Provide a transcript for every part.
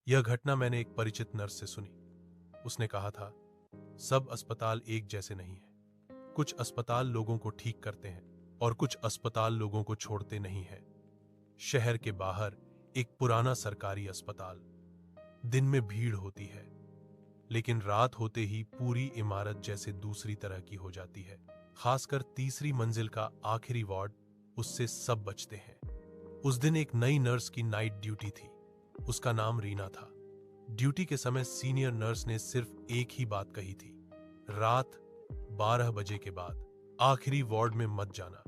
यह घटना मैंने एक परिचित नर्स से सुनी। उसने कहा था, सब अस्पताल एक जैसे नहीं हैं। कुछ अस्पताल लोगों को ठीक करते हैं और कुछ अस्पताल लोगों को छोड़ते नहीं हैं। शहर के बाहर एक पुराना सरकारी अस्पताल। दिन में भीड़ होती है, लेकिन रात होते ही पूरी इमारत जैसे दूसरी तरह की हो जाती है। खासकर तीसरी मंजिल का आखिरी वार्ड, उससे सब बचते हैं। उस दिन एक नई नर्स की नाइट ड्यूटी थी। उसका नाम रीना था। ड्यूटी के समय सीनियर नर्स ने सिर्फ एक ही बात कही थी, रात 12 बजे के बाद आखिरी वार्ड में मत जाना।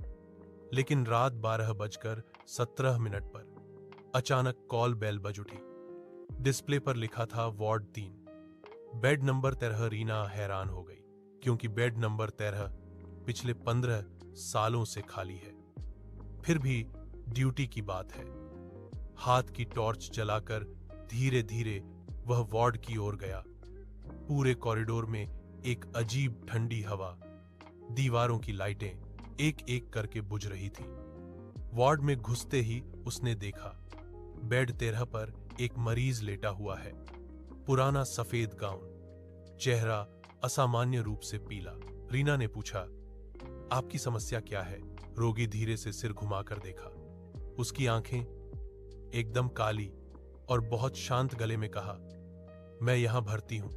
लेकिन रात 12:17 पर अचानक कॉल बेल बज उठी। डिस्प्ले पर लिखा था वार्ड 3, बेड नंबर 13। रीना हैरान हो गई, क्योंकि बेड नंबर 13 पिछले 15 सालों से खाली है। फिर भी ड्यूटी की बात है। हाथ की टॉर्च जलाकर धीरे धीरे वह वार्ड की ओर गया। पूरे कॉरिडोर में एक अजीब ठंडी हवा, दीवारों की लाइटें एक एक करके बुझ रही थी। वार्ड में घुसते ही उसने देखा, बेड 13 पर एक मरीज लेटा हुआ है। पुराना सफेद गाउन, चेहरा असामान्य रूप से पीला। रीना ने पूछा, आपकी समस्या क्या है? रोगी धीरे से सिर घुमाकर देखा। उसकी आंखें एकदम काली और बहुत शांत गले में कहा, मैं यहां भर्ती हूं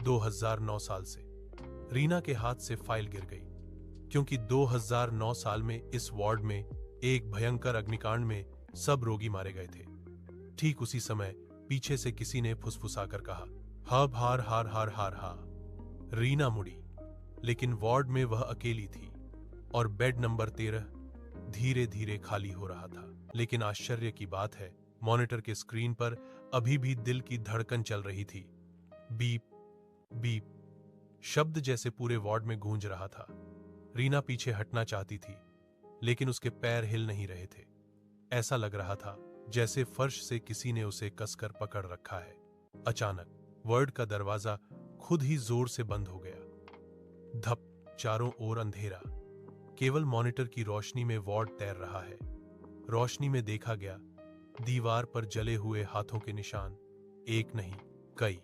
2009 साल से। रीना के हाथ से फाइल गिर गई, क्योंकि 2009 साल में इस वार्ड में एक भयंकर अग्निकांड में सब रोगी मारे गए थे। ठीक उसी समय पीछे से किसी ने फुसफुसाकर कहा, हब हार हार हार हार हा। रीना मुड़ी, लेकिन वार्ड में वह अकेली थी और बेड नंबर 13 धीरे धीरे खाली हो रहा था। लेकिन आश्चर्य की बात है, मॉनिटर के स्क्रीन पर अभी भी दिल की धड़कन चल रही थी। बीप बीप शब्द जैसे पूरे वार्ड में गूंज रहा था। रीना पीछे हटना चाहती थी, लेकिन उसके पैर हिल नहीं रहे थे। ऐसा लग रहा था जैसे फर्श से किसी ने उसे कसकर पकड़ रखा है। अचानक वार्ड का दरवाजा खुद ही जोर से बंद हो गया। धप, चारों ओर अंधेरा। केवल मॉनिटर की रोशनी में वार्ड तैर रहा है। रोशनी में देखा गया, दीवार पर जले हुए हाथों के निशान, एक नहीं कई,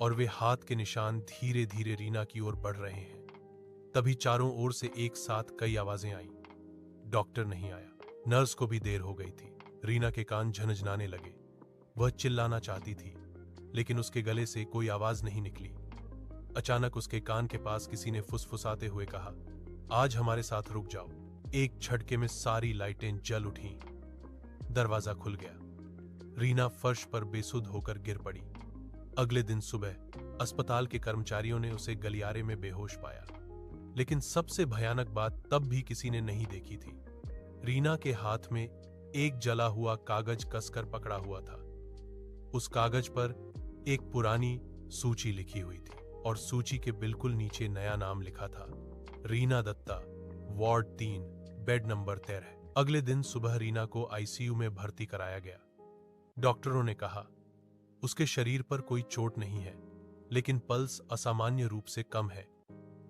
और वे हाथ के निशान धीरे धीरे रीना की ओर बढ़ रहे हैं। तभी चारों ओर से एक साथ कई आवाजें आईं। डॉक्टर नहीं आया। नर्स को भी देर हो गई थी। रीना के कान झनझनाने लगे। वह चिल्लाना चाहती थी, लेकिन उसके गले से कोई आवाज नहीं निकली। अचानक उसके कान के पास किसी ने फुसफुसाते हुए कहा, आज हमारे साथ रुक जाओ। एक झटके में सारी लाइटें जल उठीं। दरवाजा खुल गया। रीना फर्श पर बेसुध होकर गिर पड़ी। अगले दिन सुबह अस्पताल के कर्मचारियों ने उसे गलियारे में बेहोश पाया। लेकिन सबसे भयानक बात तब भी किसी ने नहीं देखी थी। रीना के हाथ में एक जला हुआ कागज कसकर पकड़ा हुआ था। उस कागज पर एक पुरानी सूची लिखी हुई थी और सूची के बिल्कुल नीचे नया नाम लिखा था, Reena Dutta, ward 3, bed number 13। अगले दिन सुबह रीना को आईसीयू में भर्ती कराया गया। डॉक्टरों ने कहा, उसके शरीर पर कोई चोट नहीं है, लेकिन पल्स असामान्य रूप से कम है।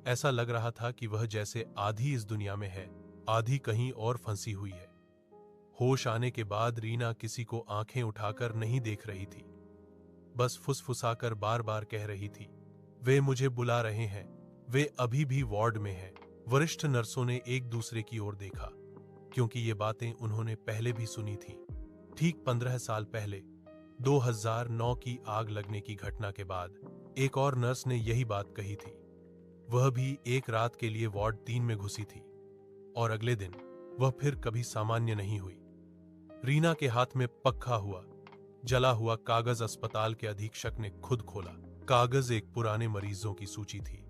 ऐसा लग रहा था कि वह जैसे आधी इस दुनिया में है, आधी कहीं और फंसी हुई है। होश आने के बाद रीना किसी को आंखें उठाकर नहीं देख रही थी, बस फुसफुसाकर बार बार कह रही थी, वे मुझे बुला रहे हैं, वे अभी भी वार्ड में हैं। वरिष्ठ नर्सों ने एक दूसरे की ओर देखा, क्योंकि ये बातें उन्होंने पहले भी सुनी थी। ठीक 15 साल पहले 2009 की आग लगने की घटना के बाद एक और नर्स ने यही बात कही थी। वह भी एक रात के लिए वार्ड 3 में घुसी थी और अगले दिन वह फिर कभी सामान्य नहीं हुई। रीना के हाथ में पक्का हुआ जला हुआ कागज अस्पताल के अधीक्षक ने खुद खोला। कागज एक पुराने मरीजों की सूची थी।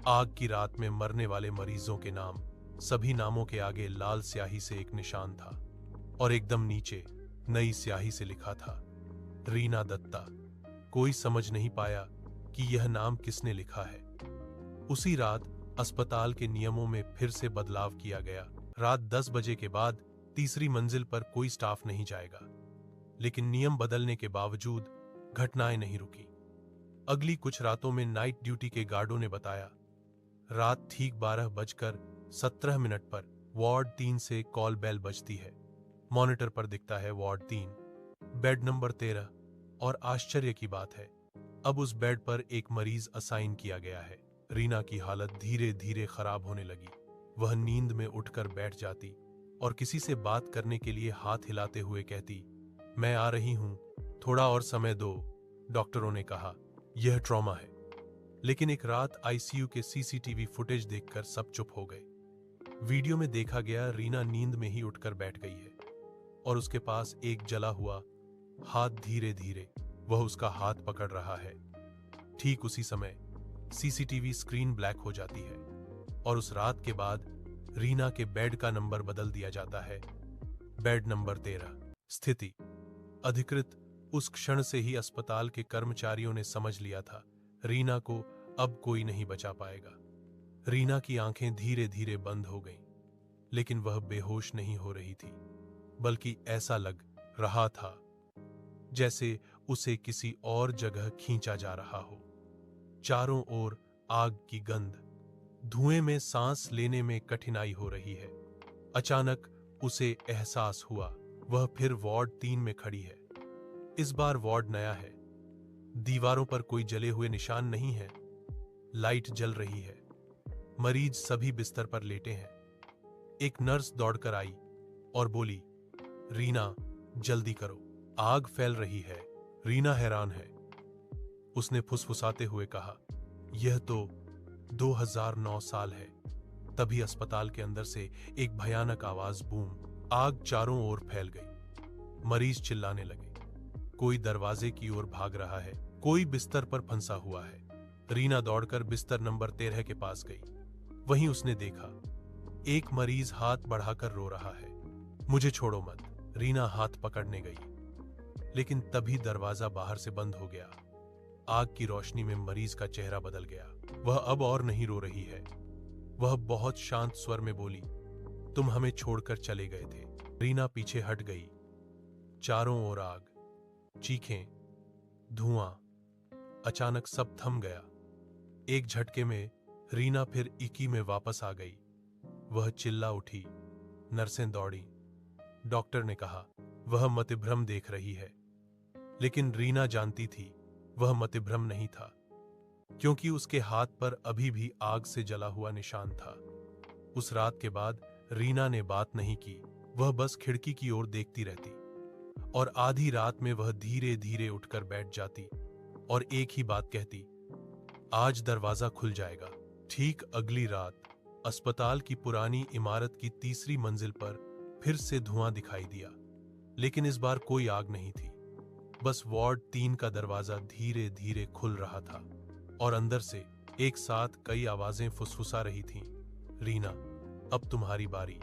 आग की रात में मरने वाले मरीजों के नाम, सभी नामों के आगे लाल स्याही से एक निशान था और एकदम नीचे नई स्याही से लिखा था, रीना दत्ता। कोई समझ नहीं पाया कि यह नाम किसने लिखा है। उसी रात अस्पताल के नियमों में फिर से बदलाव किया गया। रात 10 बजे के बाद तीसरी मंजिल पर कोई स्टाफ नहीं जाएगा। लेकिन नियम बदलने के बावजूद घटनाएं नहीं रुकी। अगली कुछ रातों में नाइट ड्यूटी के गार्डों ने बताया, रात ठीक 12:17 पर वार्ड 3 से कॉल बेल बजती है। मॉनिटर पर दिखता है वार्ड 3, बेड नंबर 13 और आश्चर्य की बात है, अब उस बेड पर एक मरीज असाइन किया गया है। रीना की हालत धीरे धीरे खराब होने लगी। वह नींद में उठकर बैठ जाती और किसी से बात करने के लिए हाथ हिलाते हुए कहती, मैं आ रही हूं, थोड़ा और समय दो। डॉक्टरों ने कहा, यह ट्रॉमा है। लेकिन एक रात आईसीयू के सीसीटीवी फुटेज देखकर सब चुप हो गए। वीडियो में देखा गया रीना नींद में ही उठकर बैठ गई है और उसके पास एक जला हुआ हाथ, धीरे धीरे वह उसका हाथ पकड़ रहा है। ठीक उसी समय सीसीटीवी स्क्रीन ब्लैक हो जाती है और उस रात के बाद रीना के बेड का नंबर बदल दिया जाता है, बेड नंबर 13। स्थिति अधिकृत। उस क्षण से ही अस्पताल के कर्मचारियों ने समझ लिया था, रीना को अब कोई नहीं बचा पाएगा। रीना की आंखें धीरे धीरे बंद हो गईं, लेकिन वह बेहोश नहीं हो रही थी, बल्कि ऐसा लग रहा था जैसे उसे किसी और जगह खींचा जा रहा हो। चारों ओर आग की गंध, धुएं में सांस लेने में कठिनाई हो रही है। अचानक उसे एहसास हुआ वह फिर वार्ड 3 में खड़ी है। इस बार वार्ड नया है। दीवारों पर कोई जले हुए निशान नहीं है, लाइट जल रही है। मरीज सभी बिस्तर पर लेटे हैं। एक नर्स दौड़कर आई और बोली, रीना जल्दी करो, आग फैल रही है। रीना हैरान है। उसने फुसफुसाते हुए कहा, यह तो 2009 साल है। तभी अस्पताल के अंदर से एक भयानक आवाज, बूम। आग चारों ओर फैल गई। मरीज चिल्लाने लगे। कोई दरवाजे की ओर भाग रहा है, कोई बिस्तर पर फंसा हुआ है। रीना दौड़कर बिस्तर नंबर 13 के पास गई। वहीं उसने देखा एक मरीज हाथ बढ़ाकर रो रहा है। मुझे छोड़ो मत। रीना हाथ पकड़ने गई, लेकिन तभी दरवाजा बाहर से बंद हो गया। आग की रोशनी में मरीज का चेहरा बदल गया। वह अब और नहीं रो रही है। वह बहुत शांत स्वर में बोली, तुम हमें छोड़कर चले गए थे। रीना पीछे हट गई। चारों ओर आग, चीखें, धुआं। अचानक सब थम गया। एक झटके में रीना फिर इकी में वापस आ गई। वह चिल्ला उठी। नर्सें दौड़ी। डॉक्टर ने कहा, वह मतिभ्रम देख रही है। लेकिन रीना जानती थी वह मतिभ्रम नहीं था, क्योंकि उसके हाथ पर अभी भी आग से जला हुआ निशान था। उस रात के बाद रीना ने बात नहीं की। वह बस खिड़की की ओर देखती रहती और आधी रात में वह धीरे धीरे उठकर बैठ जाती और एक ही बात कहती, आज दरवाजा खुल जाएगा। ठीक अगली रात अस्पताल की पुरानी इमारत की 3री मंजिल पर फिर से धुआं दिखाई दिया, लेकिन इस बार कोई आग नहीं थी। बस वार्ड 3 का दरवाजा धीरे धीरे खुल रहा था और अंदर से एक साथ कई आवाजें फुसफुसा रही थीं, रीना अब तुम्हारी बारी।